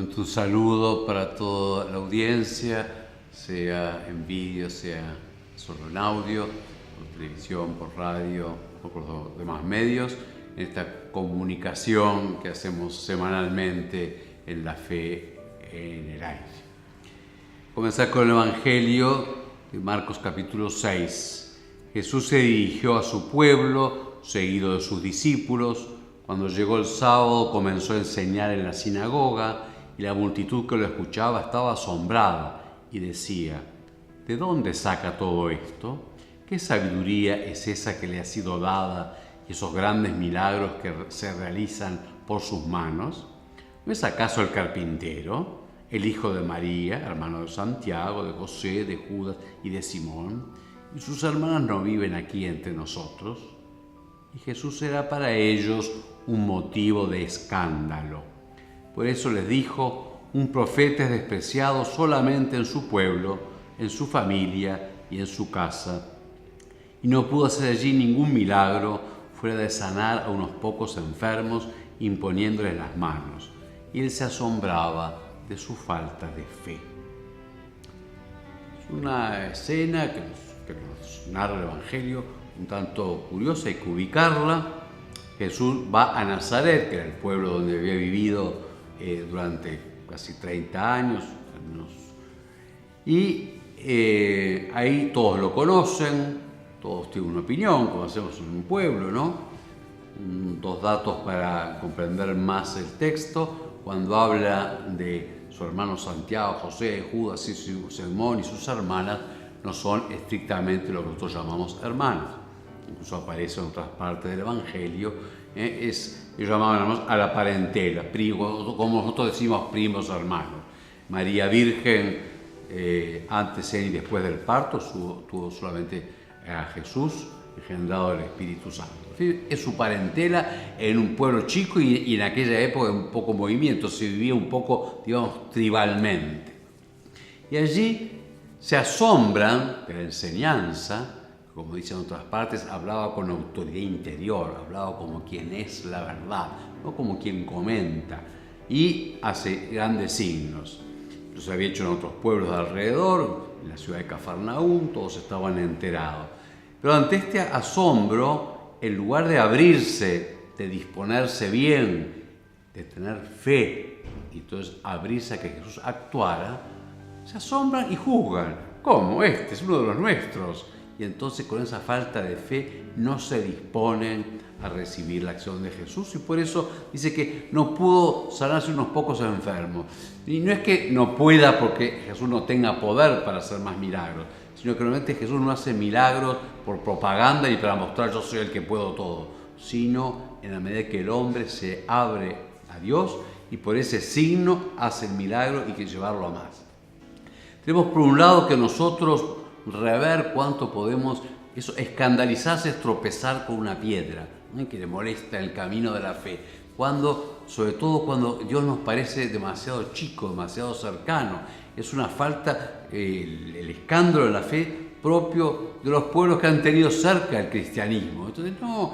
Nuevamente un saludo para toda la audiencia, sea en vídeo, sea solo en audio, por televisión, por radio o por los demás medios, en esta comunicación que hacemos semanalmente en la fe en el aire. Comenzar con el Evangelio de Marcos capítulo 6. Jesús se dirigió a su pueblo, seguido de sus discípulos. Cuando llegó el sábado comenzó a enseñar en la sinagoga y la multitud que lo escuchaba estaba asombrada y decía: ¿de dónde saca todo esto? ¿Qué sabiduría es esa que le ha sido dada y esos grandes milagros que se realizan por sus manos? ¿No es acaso el carpintero, el hijo de María, hermano de Santiago, de José, de Judas y de Simón? ¿Y sus hermanas no viven aquí entre nosotros? Y Jesús era para ellos un motivo de escándalo. Por eso les dijo: un profeta es despreciado solamente en su pueblo, en su familia y en su casa. Y no pudo hacer allí ningún milagro fuera de sanar a unos pocos enfermos imponiéndoles las manos. Y él se asombraba de su falta de fe. Es una escena que nos narra el Evangelio un tanto curiosa, hay que ubicarla. Jesús va a Nazaret, que era el pueblo donde había vivido durante casi 30 años. Y ahí todos lo conocen, todos tienen una opinión, como hacemos en un pueblo, ¿no? Dos datos para comprender más el texto. Cuando habla de su hermano Santiago, José, Judas y Simón y sus hermanas, no son estrictamente lo que nosotros llamamos hermanos. Incluso aparece en otras partes del Evangelio, ellos llamaban a la parentela, como nosotros decimos primos hermanos. María Virgen, antes y después del parto, tuvo solamente a Jesús, engendrado del Espíritu Santo. Es su parentela en un pueblo chico y en aquella época un poco movimiento, se vivía un poco, digamos, tribalmente. Y allí se asombran de la enseñanza. Como dicen en otras partes, hablaba con autoridad interior, hablaba como quien es la verdad, no como quien comenta, y hace grandes signos. Los había hecho en otros pueblos de alrededor, en la ciudad de Cafarnaúm, todos estaban enterados. Pero ante este asombro, en lugar de abrirse, de disponerse bien, de tener fe, y entonces abrirse a que Jesús actuara, se asombran y juzgan. ¿Cómo? Este es uno de los nuestros. Y entonces con esa falta de fe no se disponen a recibir la acción de Jesús, y por eso dice que no pudo sanarse unos pocos enfermos. Y no es que no pueda porque Jesús no tenga poder para hacer más milagros, sino que realmente Jesús no hace milagros por propaganda y para mostrar yo soy el que puedo todo, sino en la medida que el hombre se abre a Dios y por ese signo hace el milagro y que llevarlo a más. Tenemos por un lado que nosotros rever cuánto podemos, eso, escandalizarse es tropezar con una piedra, ¿no? Que le molesta el camino de la fe. Sobre todo cuando Dios nos parece demasiado chico, demasiado cercano. Es una falta, el escándalo de la fe propio de los pueblos que han tenido cerca el cristianismo. Entonces, no,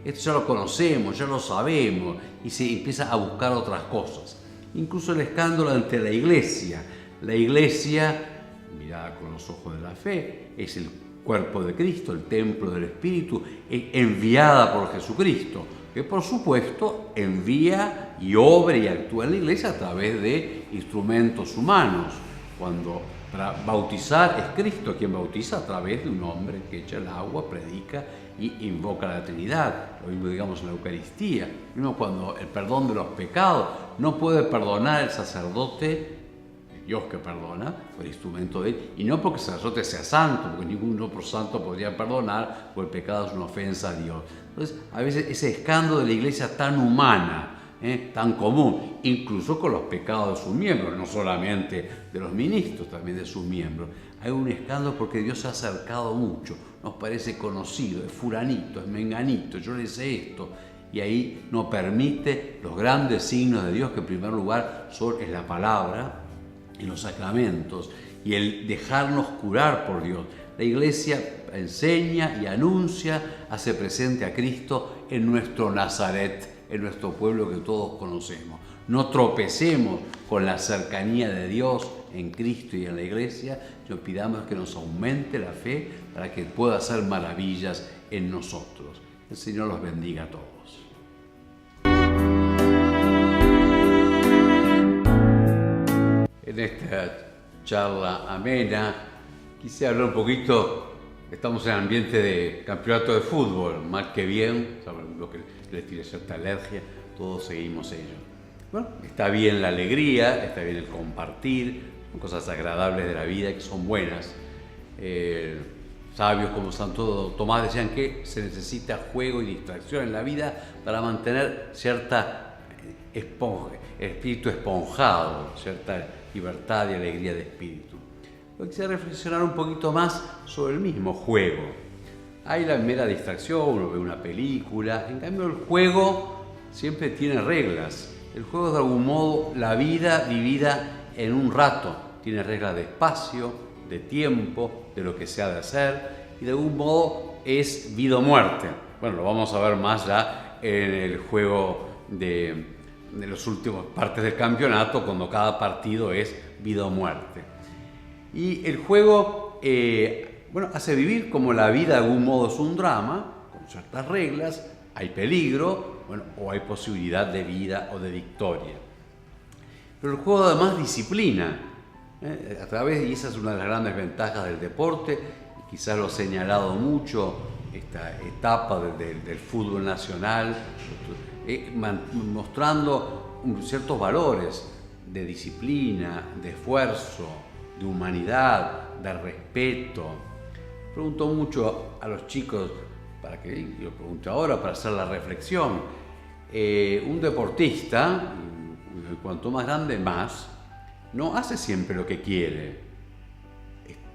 esto ya lo conocemos, ya lo sabemos, y se empieza a buscar otras cosas. Incluso el escándalo ante la iglesia. La iglesia, mirada con los ojos de la fe, es el cuerpo de Cristo, el templo del Espíritu, enviada por Jesucristo, que por supuesto envía y obra y actúa en la iglesia a través de instrumentos humanos. Cuando para bautizar es Cristo quien bautiza a través de un hombre que echa el agua, predica y invoca a la Trinidad. Lo mismo digamos en la Eucaristía. Mismo cuando el perdón de los pecados no puede perdonar el sacerdote, Dios que perdona, fue el instrumento de él, y no porque el sacerdote sea santo, porque ningún otro santo podría perdonar, porque el pecado es una ofensa a Dios. Entonces, a veces ese escándalo de la iglesia tan humana, tan común, incluso con los pecados de sus miembros, no solamente de los ministros, también de sus miembros. Hay un escándalo porque Dios se ha acercado mucho, nos parece conocido, es fulanito, es menganito, yo le sé esto, y ahí no permite los grandes signos de Dios, que en primer lugar es la palabra, en los sacramentos y el dejarnos curar por Dios. La Iglesia enseña y anuncia, hace presente a Cristo en nuestro Nazaret en nuestro pueblo que todos conocemos. No tropecemos con la cercanía de Dios en Cristo y en la Iglesia, sino pidamos que nos aumente la fe para que pueda hacer maravillas en nosotros. El Señor los bendiga a todos. En esta charla amena quise hablar un poquito. Estamos en ambiente de campeonato de fútbol, mal que bien, saben lo que les tiene cierta alergia, todos seguimos ello. Bueno, está bien la alegría, está bien el compartir, son cosas agradables de la vida que son buenas. Sabios como Santo Tomás decían que se necesita juego y distracción en la vida para mantener cierta espíritu esponjado, cierta libertad y alegría de espíritu. Yo quisiera reflexionar un poquito más sobre el mismo juego. Hay la mera distracción, uno ve una película, en cambio el juego siempre tiene reglas. El juego es de algún modo la vida vivida en un rato, tiene reglas de espacio, de tiempo, de lo que se ha de hacer y de algún modo es vida o muerte. Bueno, lo vamos a ver más ya en el juego de las últimas partes del campeonato, cuando cada partido es vida o muerte. Y el juego hace vivir como la vida de algún modo es un drama, con ciertas reglas, hay peligro, o hay posibilidad de vida o de victoria. Pero el juego además disciplina, a través, y esa es una de las grandes ventajas del deporte, quizás lo he señalado mucho, esta etapa del fútbol nacional, mostrando ciertos valores de disciplina, de esfuerzo, de humanidad, de respeto. Pregunto mucho a los chicos, y lo pregunto ahora para hacer la reflexión. Un deportista, cuanto más grande más, no hace siempre lo que quiere.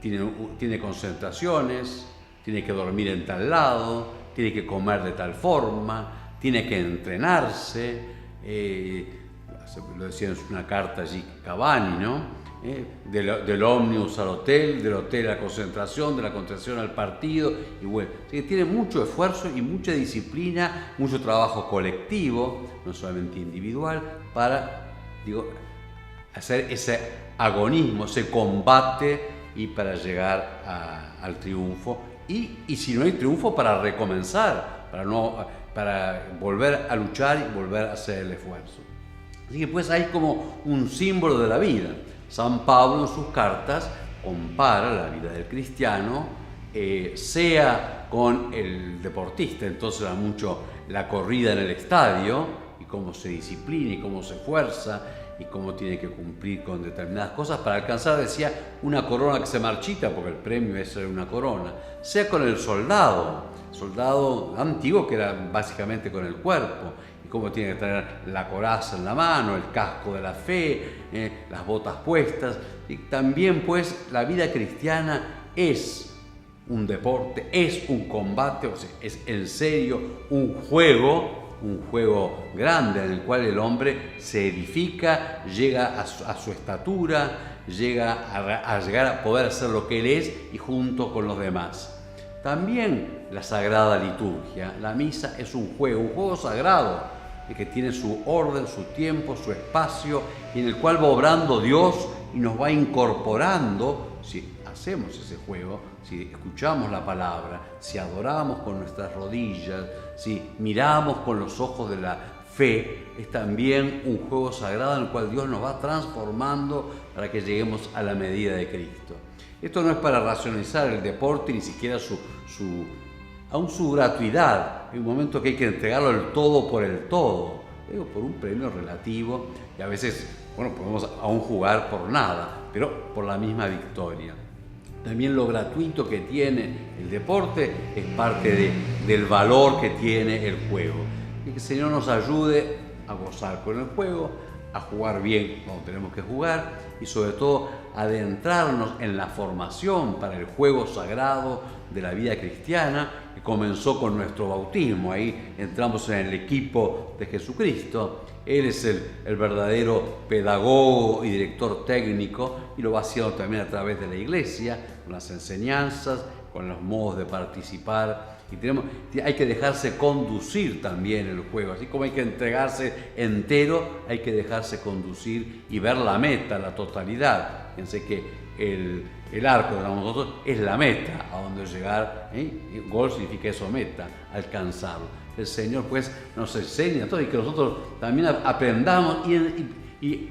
Tiene concentraciones, tiene que dormir en tal lado, tiene que comer de tal forma, tiene que entrenarse. Lo decía en una carta allí Cavani, ¿no? Del ómnibus al hotel, del hotel a la concentración, de la concentración al partido, y bueno, así que tiene mucho esfuerzo y mucha disciplina, mucho trabajo colectivo, no solamente individual, para hacer ese agonismo, ese combate y para llegar al triunfo, y si no hay triunfo, para recomenzar, para volver a luchar y volver a hacer el esfuerzo. Así que pues hay como un símbolo de la vida. San Pablo en sus cartas compara la vida del cristiano, sea con el deportista, entonces da mucho la corrida en el estadio y cómo se disciplina y cómo se esfuerza y cómo tiene que cumplir con determinadas cosas para alcanzar, decía, una corona que se marchita, porque el premio es una corona, sea con el soldado antiguo que era básicamente con el cuerpo, cómo tiene que tener la coraza en la mano, el casco de la fe, las botas puestas. Y también pues la vida cristiana es un deporte, es un combate, o sea, es en serio un juego grande en el cual el hombre se edifica, llega a su estatura, llega a poder hacer lo que él es y junto con los demás. También la Sagrada Liturgia, la misa es un juego sagrado, que tiene su orden, su tiempo, su espacio, y en el cual va obrando Dios y nos va incorporando, si hacemos ese juego, si escuchamos la palabra, si adoramos con nuestras rodillas, si miramos con los ojos de la fe, es también un juego sagrado en el cual Dios nos va transformando para que lleguemos a la medida de Cristo. Esto no es para racionalizar el deporte, ni siquiera aún su gratuidad. Hay un momento que hay que entregarlo el todo por el todo, por un premio relativo, y a veces, podemos aún jugar por nada, pero por la misma victoria. También lo gratuito que tiene el deporte es parte del valor que tiene el juego. Y que el Señor nos ayude a gozar con el juego, a jugar bien cuando tenemos que jugar y sobre todo adentrarnos en la formación para el juego sagrado de la vida cristiana, que comenzó con nuestro bautismo. Ahí entramos en el equipo de Jesucristo. Él es el verdadero pedagogo y director técnico, y lo va haciendo también a través de la Iglesia, con las enseñanzas, con los modos de participar hay que dejarse conducir también el juego, así como hay que entregarse entero, hay que dejarse conducir y ver la meta, la totalidad. Fíjense que el arco, digamos nosotros, es la meta a donde llegar, ¿eh? Gol significa eso, meta, alcanzarlo. El Señor pues nos enseña todo y que nosotros también aprendamos y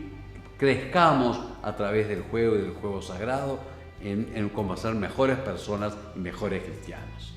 crezcamos a través del juego y del juego sagrado en cómo ser mejores personas y mejores cristianos.